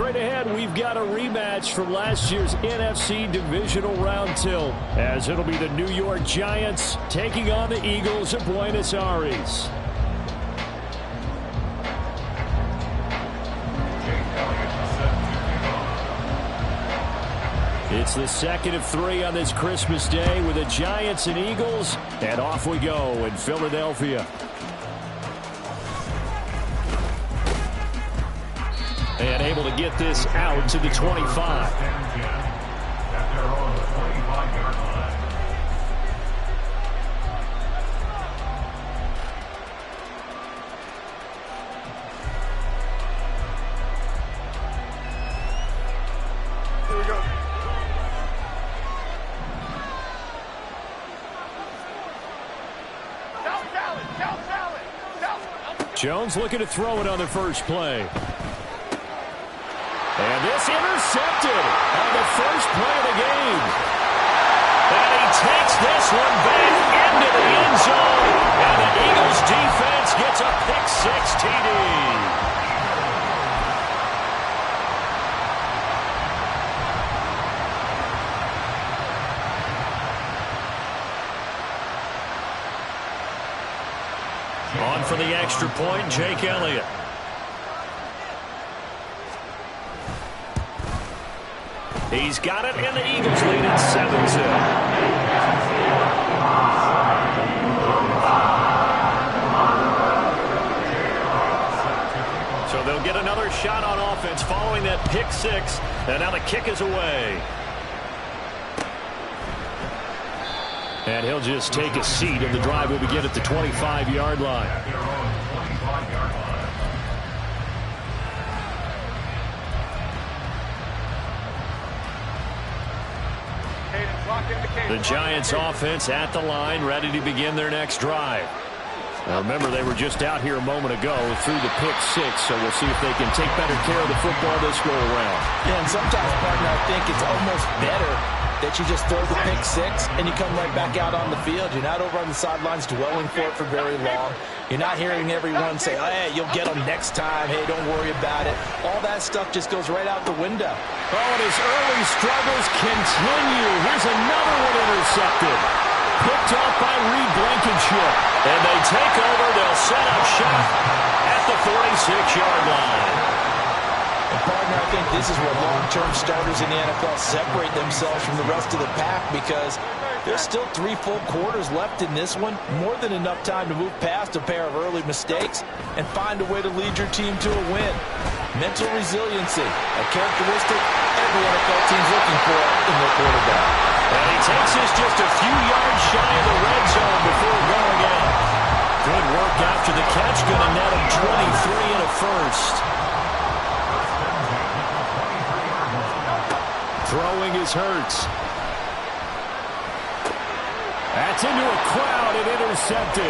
Straight ahead, we've got a rematch from last year's NFC Divisional Round tilt, as it'll be the New York Giants taking on the Eagles of Buenos Aires. It's the second of 3 on this Christmas Day with the Giants and Eagles, and off we go in Philadelphia. And able to get this out to the 25. Here we go. Jones looking to throw it on the first play. And this intercepted on the first play of the game. And he takes this one back into the end zone. And the Eagles defense gets a pick-6 TD. On for the extra point, Jake Elliott. He's got it, and the Eagles lead at 7-2. So they'll get another shot on offense following that pick-6, and now the kick is away. And he'll just take a seat, and the drive will begin at the 25-yard line. The Giants offense at the line, ready to begin their next drive. Now remember, they were just out here a moment ago through the pick-6, so we'll see if they can take better care of the football this go-around. Yeah, and sometimes, partner, I think it's almost better that you just throw the pick-6 and you come right back out on the field. You're not over on the sidelines dwelling for it for very long. You're not hearing everyone say, oh, hey, you'll get them next time. Hey, don't worry about it. All that stuff just goes right out the window. Oh, and his early struggles continue. Here's another one intercepted. Picked off by Reed Blankenship. And they take over. They'll set up shop at the 46-yard line. And partner, I think this is where long-term starters in the NFL separate themselves from the rest of the pack, because there's still 3 full quarters left in this one. More than enough time to move past a pair of early mistakes and find a way to lead your team to a win. Mental resiliency, a characteristic every NFL team's looking for in their quarterback. And he takes this just a few yards shy of the red zone before going out. Good work after the catch. Going to net him 23 and a first. Throwing is Hurts. That's into a crowd and intercepted.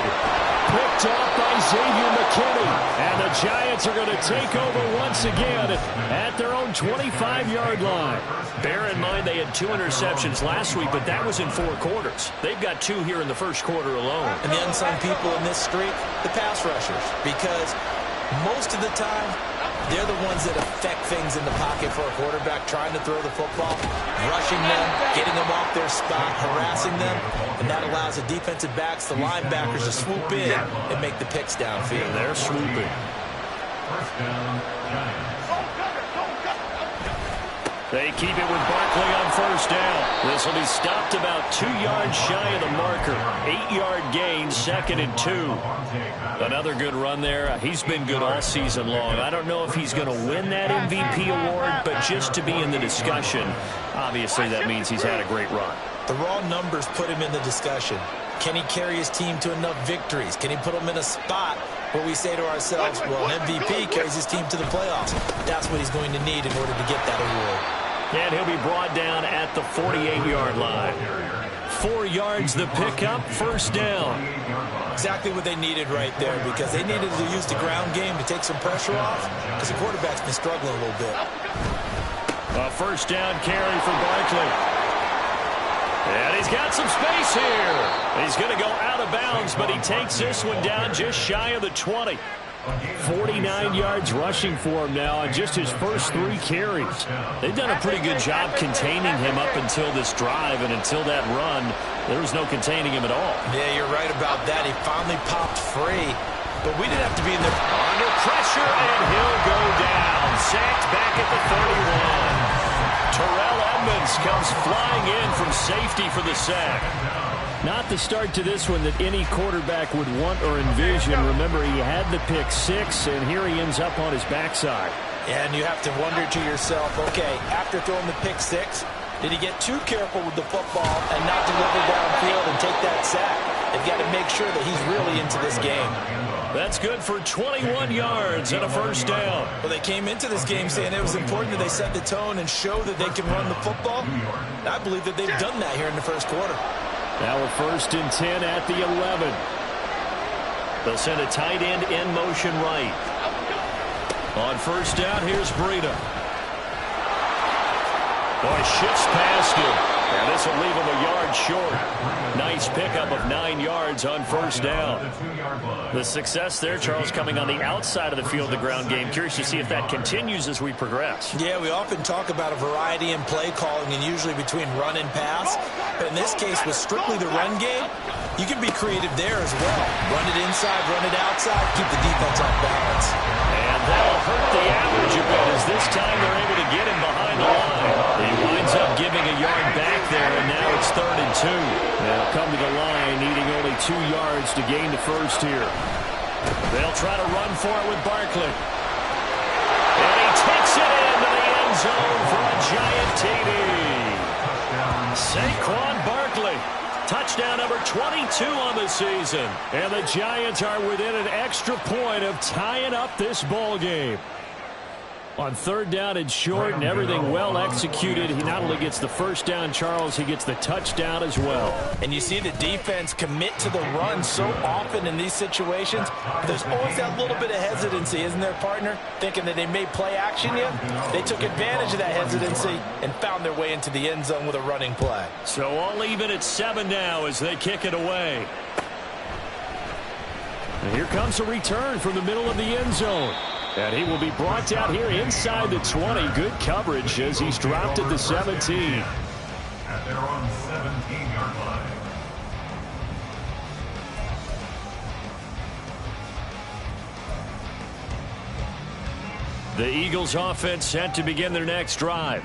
Picked off by Xavier McKinney. And the Giants are going to take over once again at their own 25-yard line. Bear in mind they had 2 interceptions last week, but that was in 4 quarters. They've got 2 here in the first quarter alone. And the unsung people in this streak, the pass rushers. Because most of the time, they're the ones that affect things in the pocket for a quarterback trying to throw the football, rushing them, getting them off their spot, harassing them, and that allows the defensive backs, the linebackers, to swoop in and make the picks downfield. They're swooping. First down, Giants. They keep it with Barkley on first down. This will be stopped about 2 yards shy of the marker. 8-yard gain, 2nd and 2. Another good run there. He's been good all season long. I don't know if he's going to win that MVP award, but just to be in the discussion, obviously that means he's had a great run. The raw numbers put him in the discussion. Can he carry his team to enough victories? Can he put them in a spot where we say to ourselves, well, an MVP carries his team to the playoffs? That's what he's going to need in order to get that award. And he'll be brought down at the 48-yard line. 4 yards the pickup, first down. Exactly what they needed right there, because they needed to use the ground game to take some pressure off, because the quarterback's been struggling a little bit. A first down carry for Barkley. And he's got some space here. He's going to go out of bounds, but he takes this one down just shy of the 20. 49 yards rushing for him now on just his first 3 carries. They've done a pretty good job containing him up until this drive, and until that run, there was no containing him at all. Yeah, you're right about that. He finally popped free, but we didn't have to be in there. Under pressure, and he'll go down. Sacked back at the 31. Terrell Edmonds comes flying in from safety for the sack. Not the start to this one that any quarterback would want or envision. Remember, he had the pick 6, and here he ends up on his backside. And you have to wonder to yourself, okay, after throwing the pick 6, did he get too careful with the football and not deliver downfield and take that sack? They've got to make sure that he's really into this game. That's good for 21 yards and a first down. Well, they came into this game saying it was important that they set the tone and show that they can run the football. And I believe that they've done that here in the first quarter. Now we're 1st and 10 at the 11. They'll send a tight end in motion right. On first down, here's Breida. Boy, shifts past him. And this will leave him a yard short. Nice pickup of 9 yards on first down. The success there, Charles, coming on the outside of the field, the ground game. Curious to see if that continues as we progress. Yeah, we often talk about a variety in play calling and usually between run and pass. But in this case, with strictly the run game, you can be creative there as well. Run it inside, run it outside, keep the defense off balance. And that'll hurt the average a bit as this time they're able to get him behind the line. He winds up giving a yard back there, and now it's 3rd and 2. They'll come to the line, needing only 2 yards to gain the first here. They'll try to run for it with Barkley. And he takes it into the end zone for a giant TD. Saquon Barkley. Touchdown number 22 on the season. And the Giants are within an extra point of tying up this ball game. On 3rd down and short, and everything well executed. He not only gets the first down, Charles, he gets the touchdown as well. And you see the defense commit to the run so often in these situations. There's always that little bit of hesitancy, isn't there, partner? Thinking that they may play action yet. They took advantage of that hesitancy and found their way into the end zone with a running play. So all even at 7 now as they kick it away. And here comes a return from the middle of the end zone. And he will be brought down here inside the 20. Good coverage as he's dropped at the 17. At their own 17-yard line. The Eagles offense set to begin their next drive.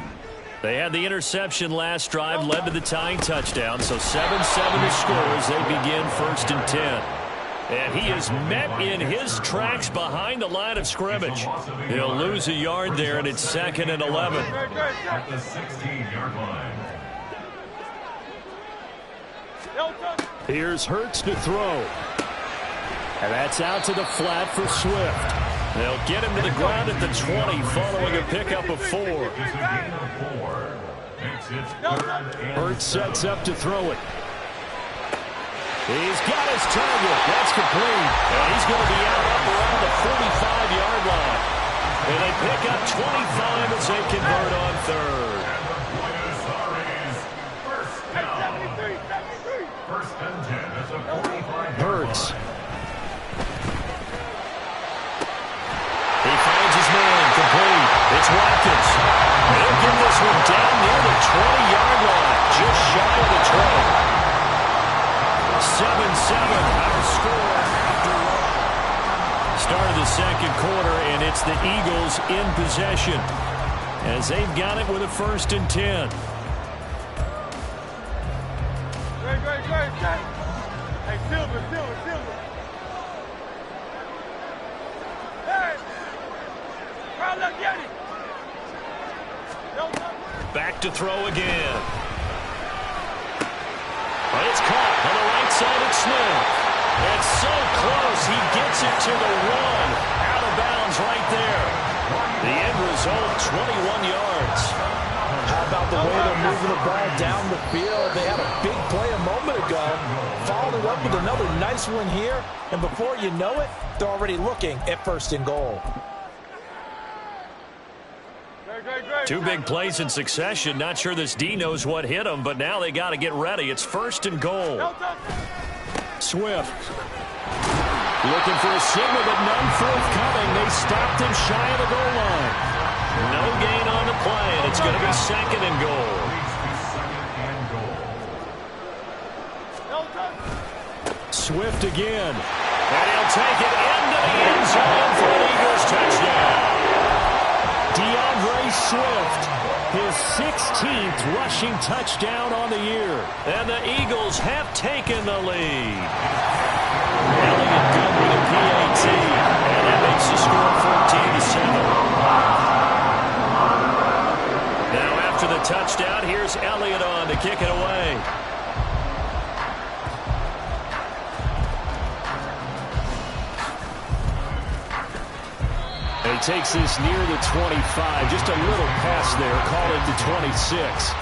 They had the interception last drive, led to the tying touchdown. So 7-7 to score as they begin 1st and 10. And he is met in his tracks behind the line of scrimmage. He'll lose a yard there, and it's 2nd and 11. At the 16-yard line. Here's Hurts to throw. And that's out to the flat for Swift. They'll get him to the ground at the 20 following a pickup of 4. Hurts sets up to throw it. He's got his target. That's complete. And he's going to be out up around the 45-yard line. And they pick up 25 as they convert on 3rd. Hurts. He finds his man. Complete. It's Watkins. They'll get this one down near the 20-yard line. Just shy of the 20. 7-7, our score after start of the second quarter, and it's the Eagles in possession as they've got it with a 1st and 10. Great. Hey, Silver. Hey! Crowd, look, get it! Back to throw again. It's caught on the right side of Smith. It's so close. He gets it to the 1. Out of bounds right there. The end result, 21 yards. How about the way they're moving the ball down the field? They had a big play a moment ago. Followed up with another nice one here. And before you know it, they're already looking at 1st and goal. 2 big plays in succession. Not sure this D knows what hit him, but now they got to get ready. It's 1st and goal. Swift. Looking for a signal, but none forthcoming. They stopped him shy of the goal line. No gain on the play, and it's going to be second and goal. Swift again. And he'll take it into the end zone for an Eagles touchdown. DeAndre Swift, his 16th rushing touchdown on the year. And the Eagles have taken the lead. Elliott good with a PAT. And that makes the score 14-7. Now after the touchdown, here's Elliott on to kick it away. He takes this near the 25. Just a little pass there. Call it the 26.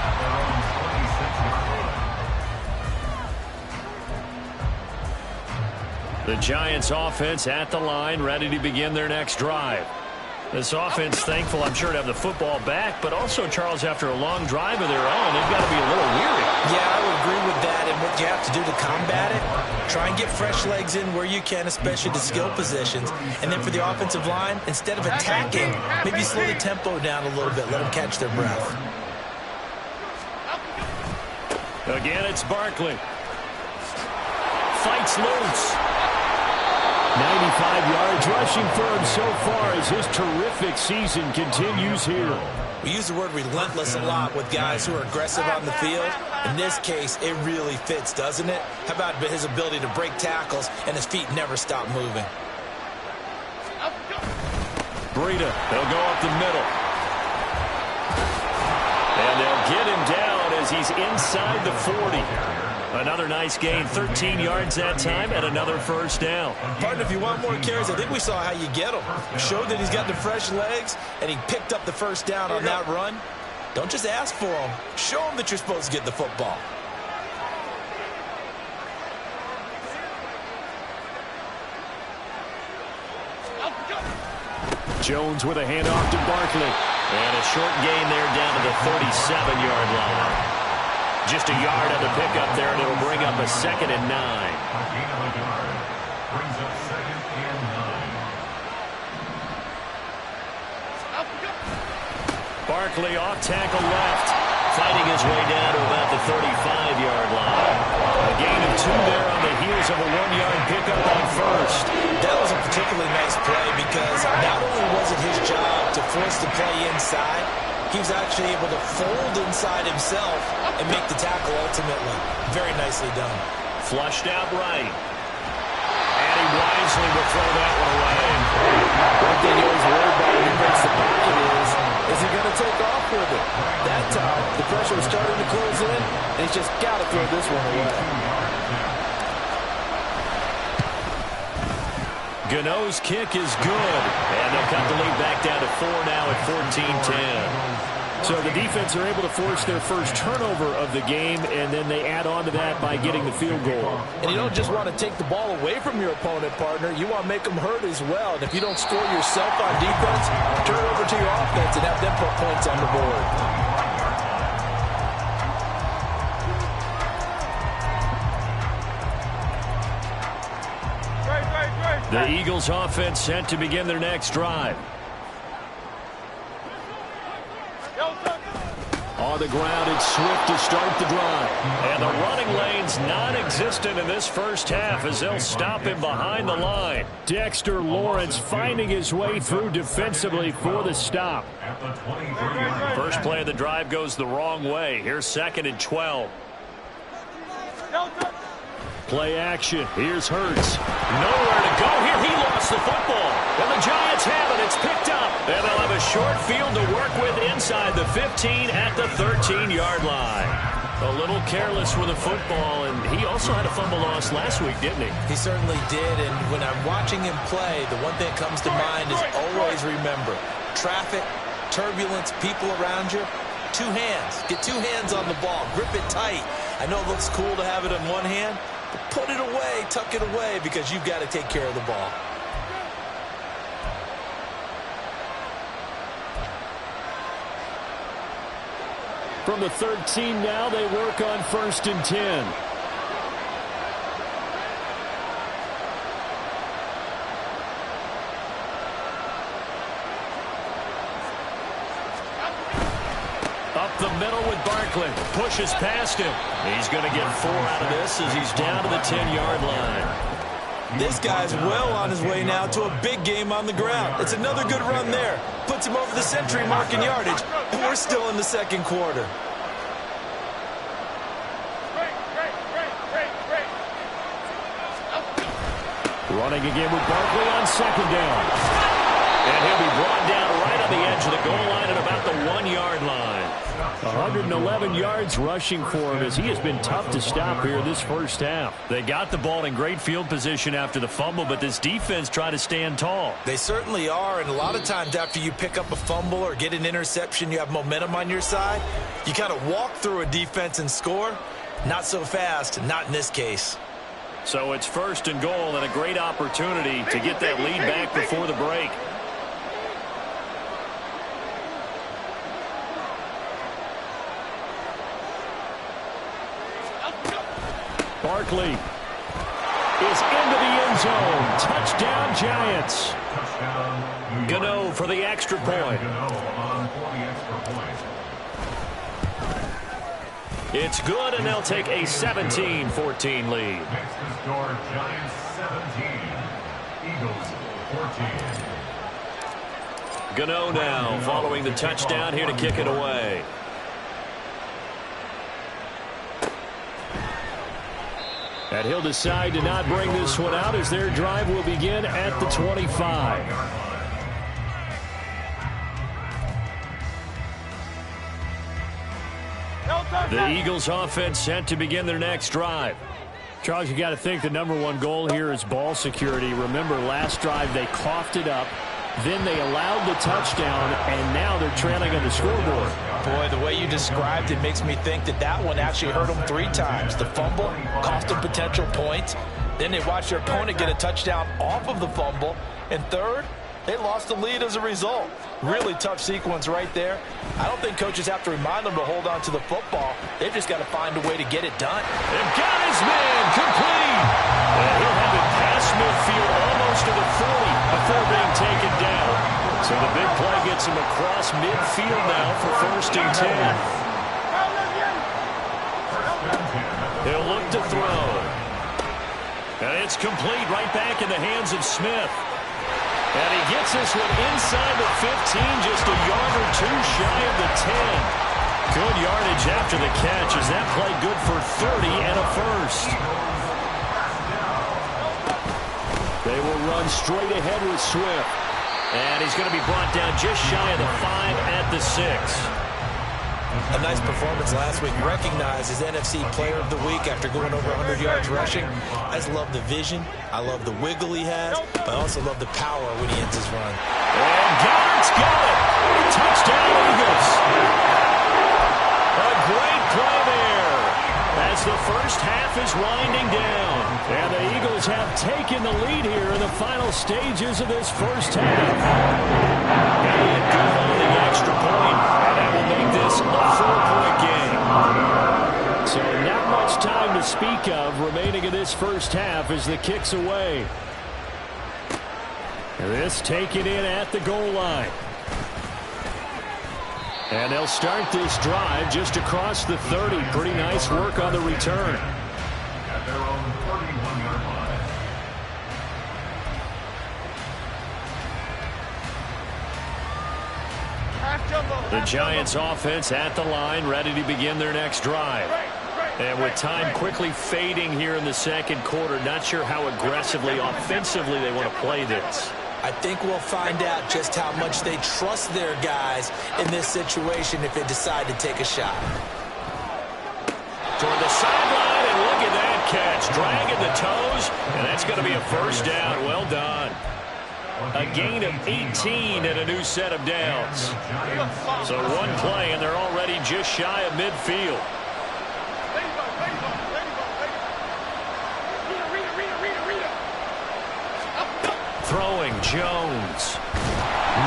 The Giants offense at the line, ready to begin their next drive. This offense thankful, I'm sure, to have the football back, but also, Charles, after a long drive of their own, they've got to be a little weary. Yeah, I would agree with that. And what you have to do to combat it, try and get fresh legs in where you can, especially the skill positions. And then for the offensive line, instead of attacking, maybe slow the tempo down a little bit. Let them catch their breath. Again, it's Barkley. Fights loose. 95 yards rushing for him so far as his terrific season continues here. We use the word relentless a lot with guys who are aggressive on the field. In this case, it really fits, doesn't it? How about his ability to break tackles and his feet never stop moving? Breida, they'll go up the middle. And they'll get him down as he's inside the 40. Another nice gain, 13 yards that time, and another first down. Partner, if you want more carries, I think we saw how you get him. Showed that he's got the fresh legs, and he picked up the first down on that run. Don't just ask for him. Show him that you're supposed to get the football. Jones with a handoff to Barkley. And a short gain there down to the 37-yard line. Just a yard on the pickup there, and it'll bring up a 2nd and 9. Brings up 2nd and 9. Barkley off tackle left, fighting his way down to about the 35-yard line. A gain of 2 there on the heels of a 1-yard pickup on first. That was a particularly nice play because not only was it his job to force the play inside, he was actually able to fold inside himself and make the tackle ultimately. Very nicely done. Flushed out right. And he wisely will throw that one away. One thing you always worry about when he breaks the pocket is he going to take off with it? That time, the pressure was starting to close in, and he's just got to throw this one away. Gano's kick is good. And they'll cut the lead back down to 4 now at 14-10. So the defense are able to force their first turnover of the game, and then they add on to that by getting the field goal. And you don't just want to take the ball away from your opponent, partner. You want to make them hurt as well. And if you don't score yourself on defense, turn it over to your offense and have them put points on the board. The Eagles offense set to begin their next drive. On the ground, it's Swift to start the drive. And the running lane's non-existent in this first half as they'll him him behind the line. Dexter Lawrence finding his way through defensively for the stop. First play of the drive goes the wrong way. Here's 2nd and 12. Play action. Here's Hurts. Nowhere to go here. He lost the football. And the Giants have it. It's picked up. And they'll have a short field to work with inside the 15 at the 13-yard line. A little careless with the football, and he also had a fumble loss last week, didn't he? He certainly did, and when I'm watching him play, the one thing that comes to mind is always remember, traffic, turbulence, people around you, 2 hands. Get 2 hands on the ball. Grip it tight. I know it looks cool to have it in one hand, but put it away, tuck it away, because you've got to take care of the ball. From the 13 now, they work on 1st and 10. Up the middle with Barkley. Pushes past him. He's going to get 4 out of this as he's down to the 10-yard line. This guy's well on his way now to a big game on the ground. It's another good run there. Puts him over the century mark in yardage, and we're still in the second quarter. Running again with Barkley on second down. And he'll be brought down right on the edge of the goal line at about the 1-yard line. 111 yards rushing for him as he has been tough to stop here this first half. They got the ball in great field position after the fumble, but this defense tried to stand tall. They certainly are, and a lot of times after you pick up a fumble or get an interception, you have momentum on your side. You kind of walk through a defense and score. Not so fast, not in this case. So it's 1st and goal and a great opportunity to get that lead back before the break. Barkley is into the end zone. Touchdown, Giants. Gano for the extra point. It's good, and they'll take a 17-14 lead. Next to score, Giants 17, Eagles 14. Gano now following the touchdown here to kick it away. And he'll decide to not bring this one out as their drive will begin at the 25. The Eagles offense set to begin their next drive. Charles, you got to think the #1 goal here is ball security. Remember, last drive they coughed it up. Then they allowed the touchdown, and now they're trailing on the scoreboard. Boy, the way you described it makes me think that one actually hurt them 3 times. The fumble cost them potential points. Then they watched their opponent get a touchdown off of the fumble. And third, they lost the lead as a result. Really tough sequence right there. I don't think coaches have to remind them to hold on to the football. They've just got to find a way to get it done. They've got his man complete. And he'll have it past midfield almost to the 40 before being taken down. So the big play gets him across midfield now for 1st and 10. He'll look to throw. And it's complete right back in the hands of Smith. And he gets this one inside the 15, just a yard or 2 shy of the 10. Good yardage after the catch. Is that play good for 30 and a first? They will run straight ahead with Swift. And he's going to be brought down just shy of the 5 at the 6. A nice performance last week. Recognized as NFC Player of the Week after going over 100 yards rushing. I just love the vision. I love the wiggle he has. But I also love the power when he ends his run. And Garrett's got it. Touchdown, Eagles. A great play there as the first half is winding down. And the Eagles have taken the lead here in the final stages of this first half. And good on the extra point. And that will make this a 4-point game. So not much time to speak of remaining in this first half as the kick's away. This taken in at the goal line. And they'll start this drive just across the 30. Pretty nice work on the return. At their own 31-yard line. The Giants offense at the line, ready to begin their next drive. And with time quickly fading here in the second quarter, not sure how aggressively, offensively they want to play this. I think we'll find out just how much they trust their guys in this situation if they decide to take a shot. Toward the sideline, and look at that catch. Dragging the toes, and that's going to be a first down. Well done. A gain of 18 and a new set of downs. So one play, and they're already just shy of midfield. Throwing Jones.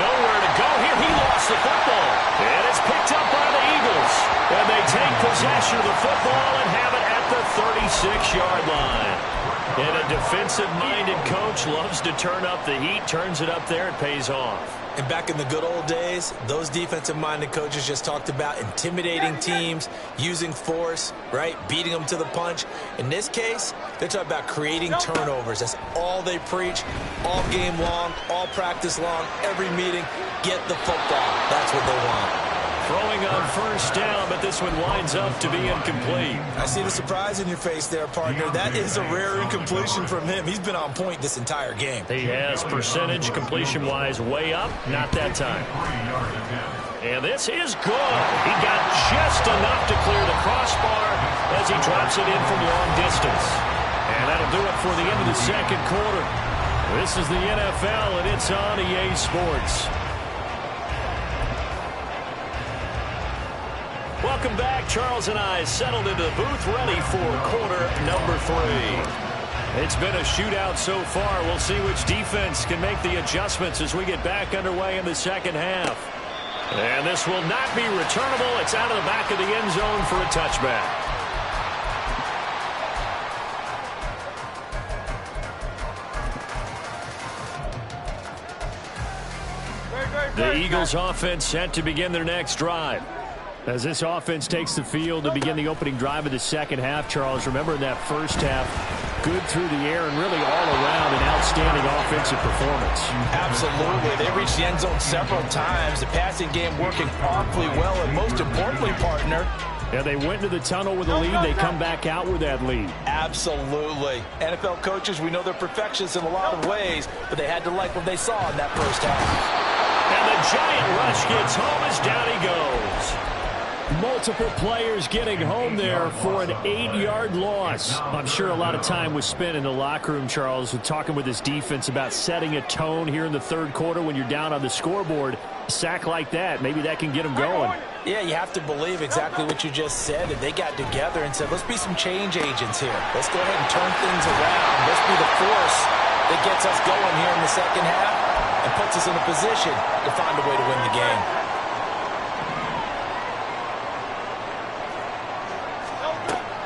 Nowhere to go here. He lost the football. And it's picked up by the Eagles. And they take possession of the football and have it at the 36-yard line. And a defensive-minded coach loves to turn up the heat, turns it up there, it pays off. And back in the good old days, those defensive-minded coaches just talked about intimidating teams, using force, right, beating them to the punch. In this case, they're talking about creating turnovers. That's all they preach, all game long, all practice long, every meeting. Get the football. That's what they want. Throwing on first down, but this one winds up to be incomplete. I see the surprise in your face there, partner. That is a rare incompletion from him. He's been on point this entire game. He has percentage completion-wise way up, not that time. And this is good. He got just enough to clear the crossbar as he drops it in from long distance. And that'll do it for the end of the second quarter. This is the NFL, and it's on EA Sports. Welcome back. Charles and I settled into the booth, ready for quarter number 3. It's been a shootout so far. We'll see which defense can make the adjustments as we get back underway in the second half. And this will not be returnable. It's out of the back of the end zone for a touchback. The Eagles offense set to begin their next drive. As this offense takes the field to begin the opening drive of the second half, Charles, remember in that first half, good through the air and really all around an outstanding offensive performance. Absolutely. They reached the end zone several times. The passing game working awfully well, and most importantly, partner, yeah, they went to the tunnel with a lead. They come back out with that lead. Absolutely. NFL coaches, we know they're perfectionists in a lot of ways, but they had to like what they saw in that first half. And the giant rush gets home as down he goes. Multiple players getting home there for an 8-yard loss. I'm sure a lot of time was spent in the locker room, Charles, with talking with his defense about setting a tone here in the third quarter when you're down on the scoreboard. A sack like that, maybe that can get them going. Yeah, you have to believe exactly what you just said. And they got together and said, let's be some change agents here. Let's go ahead and turn things around. Let's be the force that gets us going here in the second half and puts us in a position to find a way to win the game.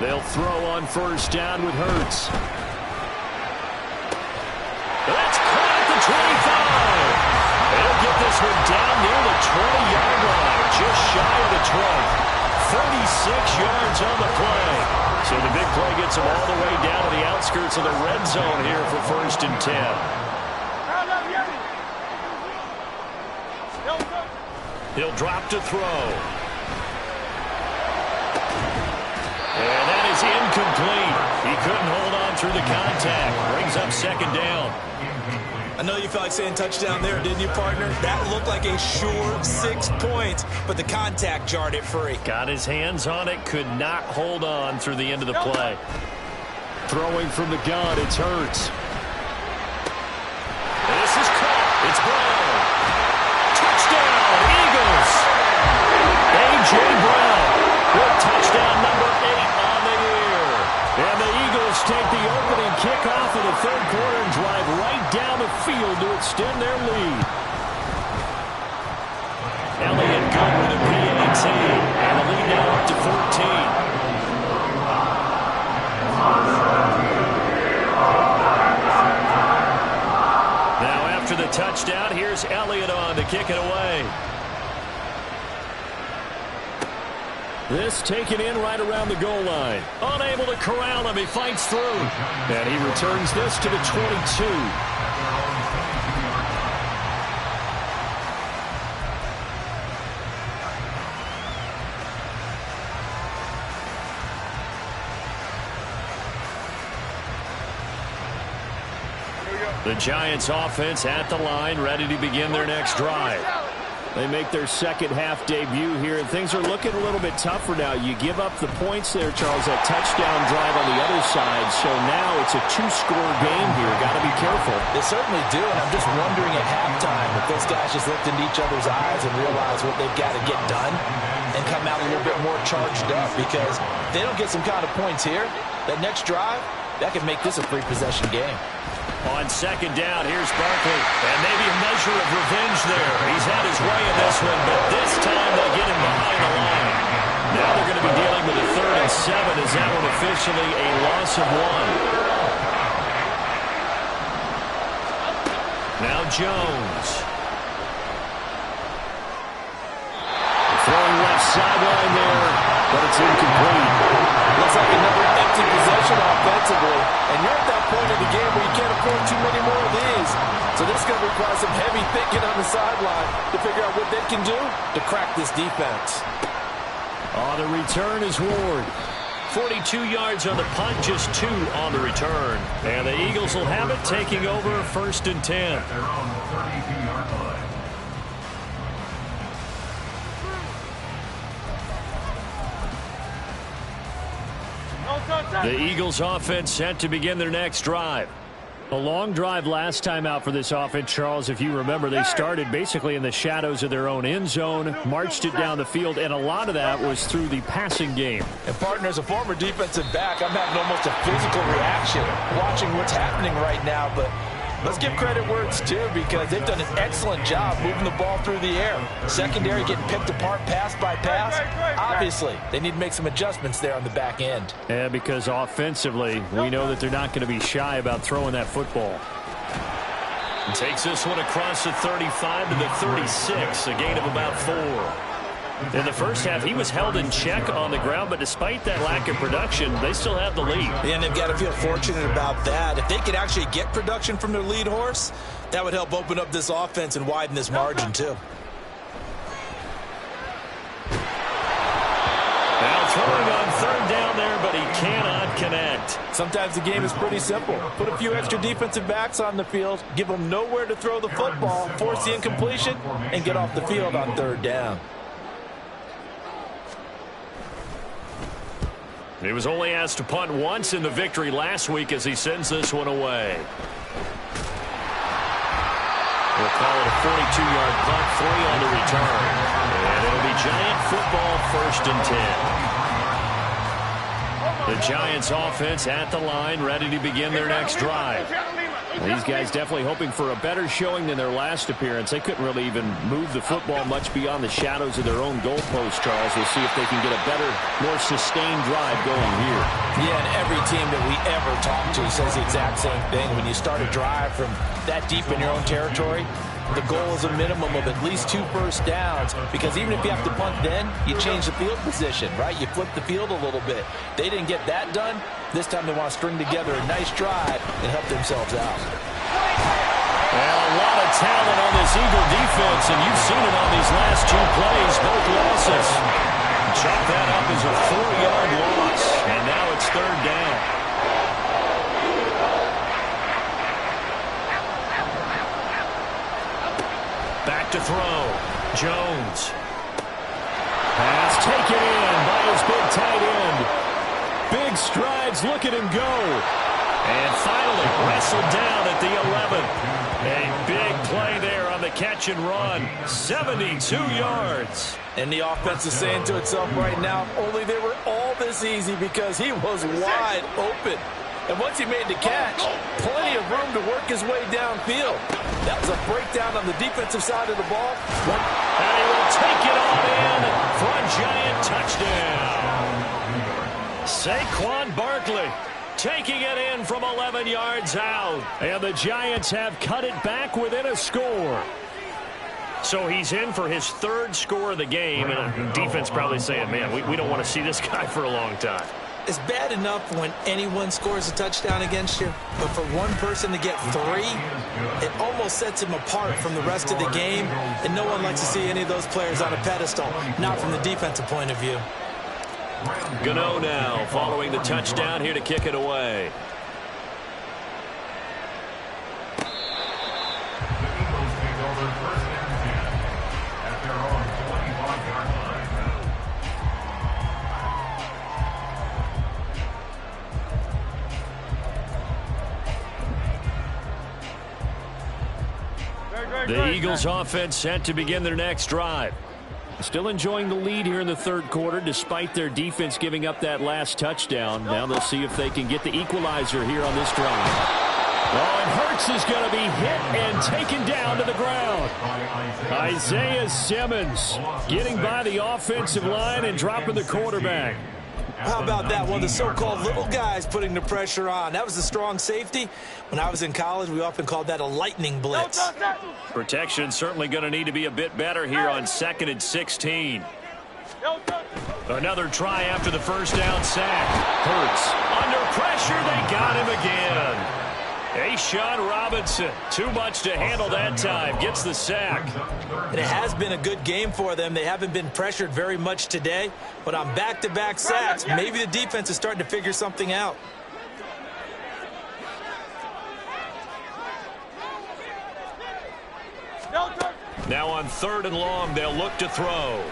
They'll throw on first down with Hurts. That's caught at the 25. They'll get this one down near the 20-yard line, just shy of the 20. 36 yards on the play. So the big play gets them all the way down to the outskirts of the red zone here for first and 10. He'll drop to throw. And that is incomplete. He couldn't hold on through the contact. Brings up second down. I know you felt like saying touchdown there, didn't you, partner? That looked like a sure 6 points, but the contact jarred it free. Got his hands on it, could not hold on through the end of the play. Throwing from the gun, it's Hurts. This is caught. It's Brown. Touchdown, Eagles. A.J. Brown with touchdown number 8 on the year. And the Eagles take the opening kickoff of the third quarter and drive right down the field to extend their lead. Elliott good with a PAT. And the lead now up to 14. Now after the touchdown, here's Elliott on to kick it away. This taken in right around the goal line. Unable to corral him. He fights through. And he returns this to the 22. The Giants offense at the line, ready to begin their next drive. They make their second half debut here, and things are looking a little bit tougher now. You give up the points there, Charles, that touchdown drive on the other side. So now it's a 2-score game here. Got to be careful. They certainly do, and I'm just wondering at halftime if those guys just looked into each other's eyes and realize what they've got to get done and come out a little bit more charged up, because if they don't get some kind of points here, that next drive, that could make this a free-possession game. On second down, here's Barkley. And maybe a measure of revenge there. He's had his way in this one, but this time they'll get him behind the line. Now they're going to be dealing with a 3rd and 7. Is that one officially a loss of 1? Jones. Throwing left sideline there, but it's incomplete. Looks like another empty possession offensively, and you're at that point in the game where you can't afford too many more of these. So this is going to require some heavy thinking on the sideline to figure out what they can do to crack this defense. On the return is Ward. 42 yards on the punt, just 2 on the return. And the Eagles will have it, taking over 1st and 10. At their own 32-yard line. The Eagles offense set to begin their next drive. A long drive last time out for this offense, Charles. If you remember, they started basically in the shadows of their own end zone, marched it down the field, and a lot of that was through the passing game. And, partner, as a former defensive back, I'm having almost a physical reaction watching what's happening right now. But let's give credit where it's due, because they've done an excellent job moving the ball through the air. Secondary getting picked apart pass by pass. Obviously, they need to make some adjustments there on the back end. Yeah, because offensively, we know that they're not going to be shy about throwing that football. Takes this one across the 35 to the 36, a gain of about 4. In the first half, he was held in check on the ground, but despite that lack of production, they still have the lead. And they've got to feel fortunate about that. If they could actually get production from their lead horse, that would help open up this offense and widen this margin, too. Now throwing on 3rd down there, but he cannot connect. Sometimes the game is pretty simple. Put a few extra defensive backs on the field, give them nowhere to throw the football, force the incompletion, and get off the field on 3rd down. He was only asked to punt once in the victory last week as he sends this one away. We'll call it a 42-yard punt, 3 on the return. And it'll be Giant football, 1st and 10. The Giants offense at the line, ready to begin their next drive. These guys definitely hoping for a better showing than their last appearance. They couldn't really even move the football much beyond the shadows of their own goalpost, Charles. We'll see if they can get a better, more sustained drive going here. Yeah, and every team that we ever talk to says the exact same thing. When you start a drive from that deep in your own territory, the goal is a minimum of at least 2 first downs, because even if you have to punt then, you change the field position, right? You flip the field a little bit. They didn't get that done. This time they want to string together a nice drive and help themselves out. Well, a lot of talent on this Eagle defense, and you've seen it on these last 2 plays, both losses. Chalk that up as a 4-yard loss, and now it's 3rd down. Back to throw. Jones. Pass taken in by his big tight end. Big strides. Look at him go. And finally wrestled down at the 11. A big play there on the catch and run. 72 yards. And the offense is saying to itself right now, only they were all this easy because he was wide open. And once he made the catch, plenty of room to work his way downfield. That was a breakdown on the defensive side of the ball. And he will take it on in for a Giant touchdown. Saquon Barkley taking it in from 11 yards out. And the Giants have cut it back within a score. So he's in for his 3rd score of the game. And the defense probably saying, man, we don't want to see this guy for a long time. It's bad enough when anyone scores a touchdown against you, but for one person to get 3, it almost sets him apart from the rest of the game, and no one likes to see any of those players on a pedestal, not from the defensive point of view. Gano now following the touchdown here to kick it away. The Eagles take over 1st and 10 at their own 25-yard line. The Eagles offense set to begin their next drive. Still enjoying the lead here in the 3rd quarter despite their defense giving up that last touchdown. Now they'll see if they can get the equalizer here on this drive. Oh, and Hurts is going to be hit and taken down to the ground. Isaiah Simmons getting by the offensive line and dropping the quarterback. How about that? One of the so-called little guys putting the pressure on. That was a strong safety. When I was in college, we often called that a lightning blitz. Protection certainly going to need to be a bit better here on 2nd and 16. Another try after the first down sack. Hurts. Under pressure, they got him again. Sean Robinson, too much to handle that time, gets the sack. And it has been a good game for them. They haven't been pressured very much today, but on back-to-back sacks, maybe the defense is starting to figure something out. Now on 3rd and long, they'll look to throw.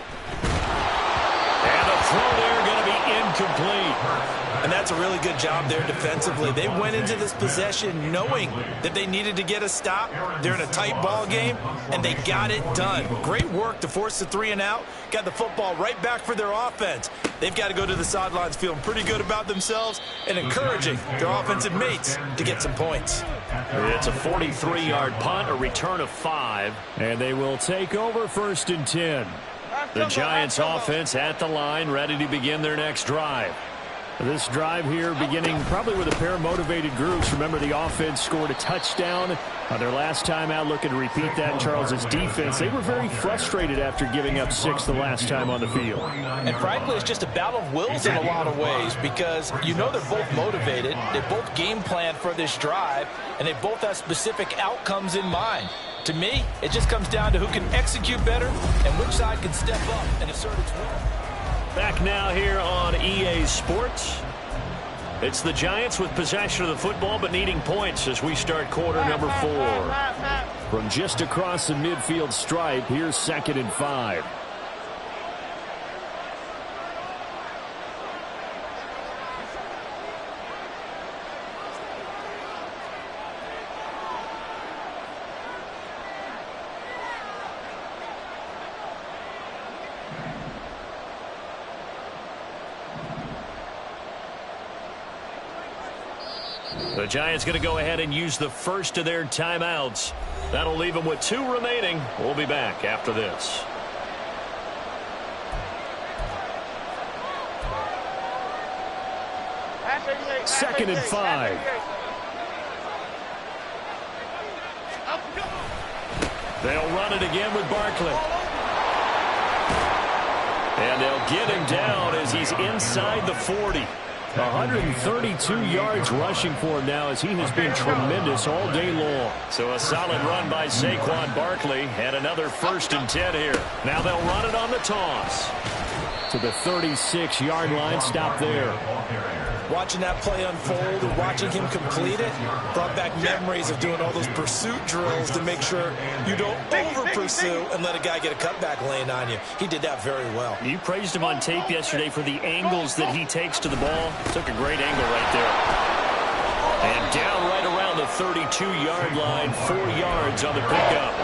And the throw there going to be incomplete. And that's a really good job there defensively. They went into this possession knowing that they needed to get a stop. They're in a tight ball game, and they got it done. Great work to force the 3 and out. Got the football right back for their offense. They've got to go to the sidelines feeling pretty good about themselves and encouraging their offensive mates to get some points. It's a 43-yard punt, a return of 5, and they will take over 1st and 10. The Giants offense at the line, ready to begin their next drive. This drive here beginning probably with a pair of motivated groups. Remember, the offense scored a touchdown on their last time out. Looking to repeat that in Charles's defense. They were very frustrated after giving up 6 the last time on the field. And frankly, it's just a battle of wills in a lot of ways because you know they're both motivated. They both game planned for this drive, and they both have specific outcomes in mind. To me, it just comes down to who can execute better and which side can step up and assert its will. Back now here on EA Sports. It's the Giants with possession of the football but needing points as we start quarter number 4. From just across the midfield stripe, here's 2nd and 5. The Giants going to go ahead and use the first of their timeouts. That'll leave them with 2 remaining. We'll be back after this. Second and 5. They'll run it again with Barkley. And they'll get him down as he's inside the 40. 132 yards rushing for him now as he has been tremendous all day long. So a solid run by Saquon Barkley and another 1st and 10 here. Now they'll run it on the toss. To the 36-yard line, stop there. Watching that play unfold and watching him complete it brought back memories of doing all those pursuit drills to make sure you don't over-pursue and let a guy get a cutback lane on you. He did that very well. You praised him on tape yesterday for the angles that he takes to the ball. Took a great angle right there. And down right around the 32-yard line, 4 yards on the pickup.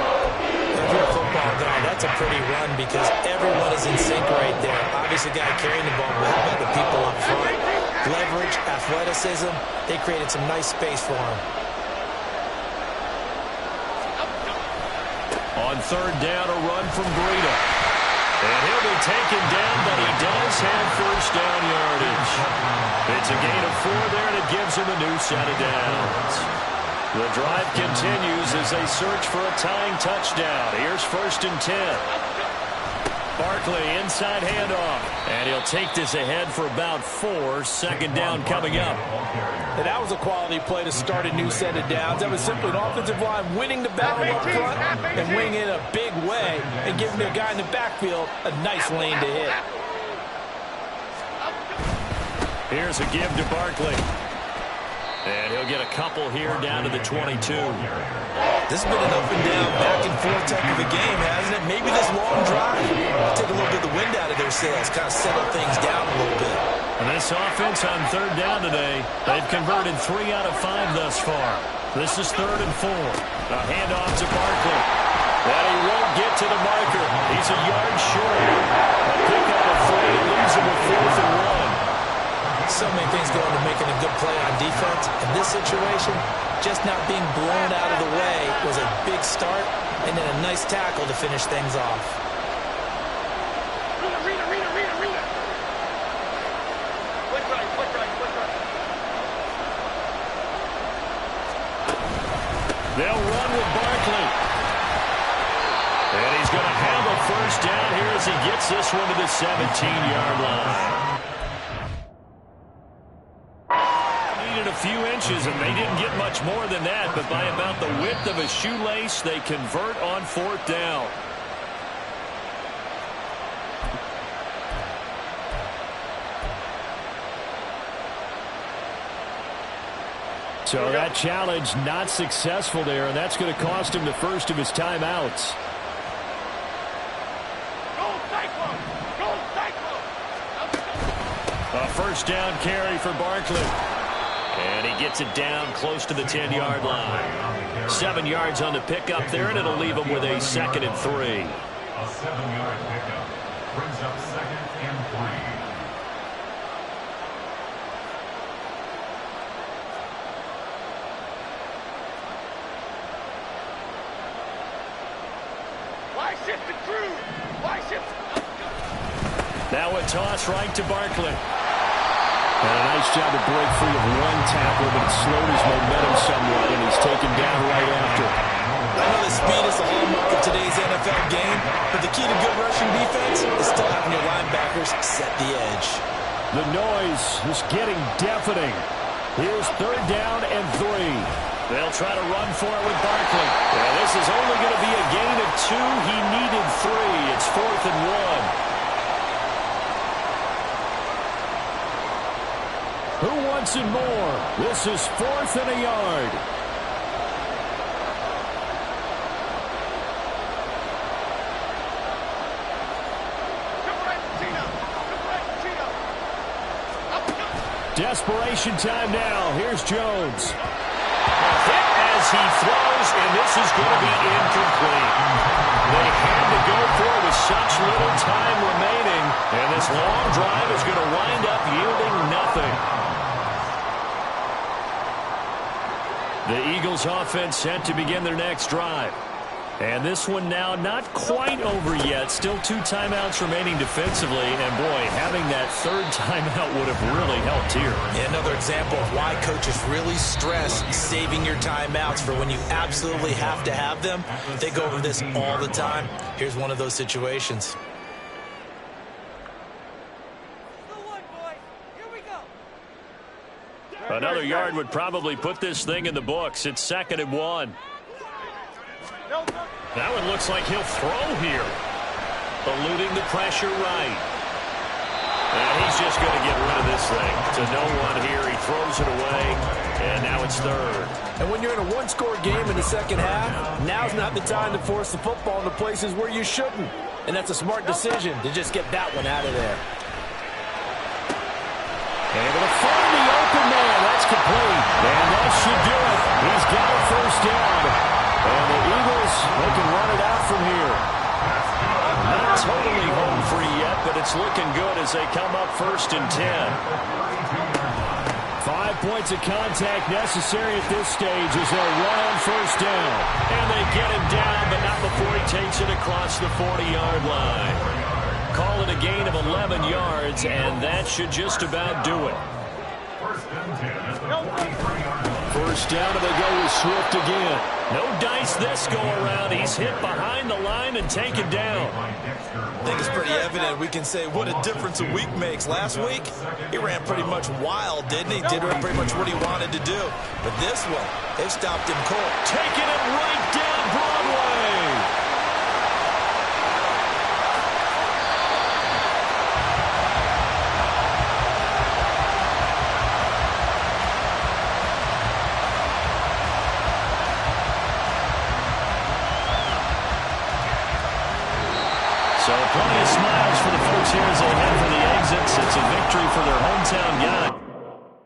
If you're a football guy, that's a pretty run because everyone is in sync right there. Obviously, the guy carrying the ball, but how about the people up front? Leverage, athleticism, they created some nice space for him. On 3rd down, a run from Breida. And he'll be taken down, but he does have 1st down yardage. It's a gain of 4 there, and it gives him a new set of downs. The drive continues as they search for a tying touchdown. Here's 1st and 10. Barkley inside handoff. And he'll take this ahead for about 4. 2nd down coming up. And that was a quality play to start a new set of downs. That was simply an offensive line winning the battle up front and winning in a big way and giving the guy in the backfield a nice lane to hit. Here's a give to Barkley. And he'll get a couple here down to the 22. This has been an up and down, back and forth type of a game, hasn't it? Maybe this long drive will take a little bit of the wind out of their sails, kind of settle things down a little bit. And this offense on 3rd down today, they've converted 3 out of 5 thus far. This is 3rd and 4. A handoff to Barkley. And he won't get to the marker. He's a yard short. A pickup of 3 leaves him with 4th and 1. So many things go into making a good play on defense. In this situation, just not being blown out of the way was a big start, and then a nice tackle to finish things off. gets this one to the 17-yard line. Needed a few inches, and they didn't get much more than that, but by about the width of a shoelace, they convert on 4th down. So that challenge not successful there, and that's going to cost him the first of his timeouts. A first down carry for Barkley. And he gets it down close to the 10-yard line. 7 yards on the pickup there, and it'll leave him with a 2nd and 3. A 7-yard pickup brings up 2nd and 3. Now a toss right to Barkley. And a nice job to break free of one tackle, but it slowed his momentum somewhat, and he's taken down right after. I know that speed is the hallmark of today's NFL game, but the key to good rushing defense is still having your linebackers set the edge. The noise is getting deafening. Here's 3rd down and 3. They'll try to run for it with Barkley. Yeah, this is only going to be a gain of 2. He needed 3. It's 4th and 1. Who wants it more? This is 4th and a yard. Desperation time now. Here's Jones. Hit as he throws, and this is going to be incomplete. They had to go for it with such little time remaining, and this long drive is going to wind up yielding nothing. The Eagles offense set to begin their next drive. And this one now not quite over yet. Still 2 timeouts remaining defensively. And, boy, having that 3rd timeout would have really helped here. Yeah, another example of why coaches really stress saving your timeouts for when you absolutely have to have them. They go over this all the time. Here's one of those situations. Another yard would probably put this thing in the books. It's 2nd and 1. That one looks like he'll throw here. Eluding the pressure right. And he's just going to get rid of this thing. To no one here. He throws it away. And now it's 3rd. And when you're in a 1-score game in the second half, now's not the time to force the football into places where you shouldn't. And that's a smart decision to just get that one out of there. Able to find the open man. That's complete. And that should do it. He's got a first down. And the Eagles, they can run it out from here. Not totally home free yet, but it's looking good as they come up 1st and 10. 5 points of contact necessary at this stage as they'll run on 1st down. And they get him down, but not before he takes it across the 40-yard line. Call it a gain of 11 yards, and that should just about do it. 1st down, and they go with Swift again. No dice this go around. He's hit behind the line and taken down. I think it's pretty evident. We can say what a difference a week makes. Last week, he ran pretty much wild, didn't he? Did pretty much what he wanted to do. But this one, they stopped him cold. Taking it right down Broadway. So plenty of smiles for the folks here as they head for the exits. It's a victory for their hometown guys.